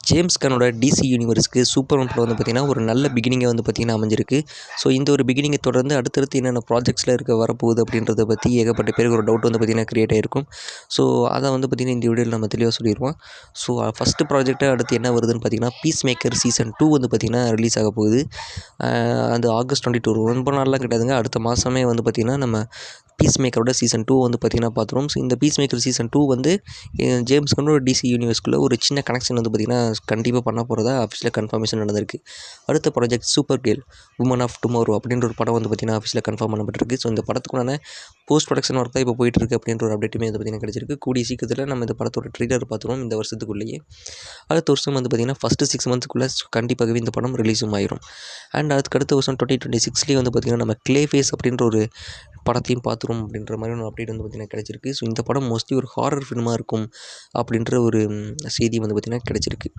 James கன்னோட DC யூனிவர்ஸ்க்கு Superman படம் வந்து பார்த்திங்கன்னா ஒரு நல்ல பிகினிங்கை வந்து பார்த்திங்கன்னா அமைஞ்சிருக்கு. ஸோ இந்த ஒரு பிகினிங்கை தொடர்ந்து அடுத்தடுத்து என்னென்ன ப்ராஜெக்ட்ஸில் வரப்போகுது அப்படின்றத பற்றி ஏகப்பட்ட பேருக்கு ஒரு டவுட் வந்து பார்த்திங்கன்னா க்ரியேட் ஆகிருக்கும். ஸோ அதை வந்து பார்த்திங்கன்னா இந்த வீடியோவில் நம்ம தெளிவாக சொல்லிடுவோம். ஸோ ஃபஸ்ட்டு ப்ராஜெக்ட்டு அடுத்து என்ன வருதுன்னு பார்த்திங்கன்னா பீஸ் மேக்கர் சீசன் 2 வந்து பார்த்திங்கன்னா ரிலீஸ் ஆக போகுது. அது ஆகஸ்ட் 22 ரொம்ப நாள்லாம் கிடையாதுங்க, அடுத்த மாதமே வந்து பார்த்திங்கன்னா நம்ம பீஸ் மேக்கரோட சீசன் 2 வந்து பார்த்திங்கன்னா பார்த்துருவோம். ஸோ இந்த பீஸ் மேக்கர் சீசன் 2 வந்து ஜேம்ஸ் கன்னோட டிசி யூனிவர்ஸ்குள்ளே ஒரு சின்ன கனெக்ஷன் வந்து பார்த்திங்கன்னா கண்டிப்பாக பண்ண போகிறதா அஃபிஷியலாக கன்ஃபர்மேஷன் நடந்திருக்கு. அடுத்த project super girl woman of tomorrow அப்படின்ற ஒரு படம் வந்து பார்த்திங்கன்னா அஃபிஷியலாக கன்ஃபார்ம் பண்ணப்பட்டிருக்கு. ஸோ இந்த படத்துக்குள்ளான போஸ்ட் ப்ரொடக்ஷன் ஒர்க் தான் இப்போ போயிட்டுருக்கு அப்படின்ற ஒரு அப்டேட்டுமே வந்து பார்த்திங்கன்னா கிடச்சிருக்கு. கூடிய சீக்கிரத்தில் நம்ம இந்த படத்தோட ட்ரெய்லர் பார்த்துருவோம் இந்த வருஷத்துக்குள்ளேயே. அடுத்த வருஷம் வந்து பார்த்திங்கன்னா ஃபஸ்ட்டு 6 மந்த்ஸ்க்குள்ளே கண்டிப்பாகவே இந்த படம் ரிலீஸும் ஆயிரும். அண்ட் அதுக்கு அடுத்த வருஷம் 2026 வந்து பார்த்திங்கன்னா நம்ம க்ளே ஃபேஸ் அப்படின்ற ஒரு படத்தையும் பார்த்துரும் அப்படின்ற மாதிரி ஒரு அப்டேட் வந்து பார்த்திங்கன்னா கிடச்சிருக்கு. ஸோ இந்த படம் மோஸ்ட்லி ஒரு ஹாரர் ஃபிலிமாக இருக்கும் அப்படின்ற ஒரு செய்தி வந்து பார்த்திங்கன்னா கிடச்சிருக்கு.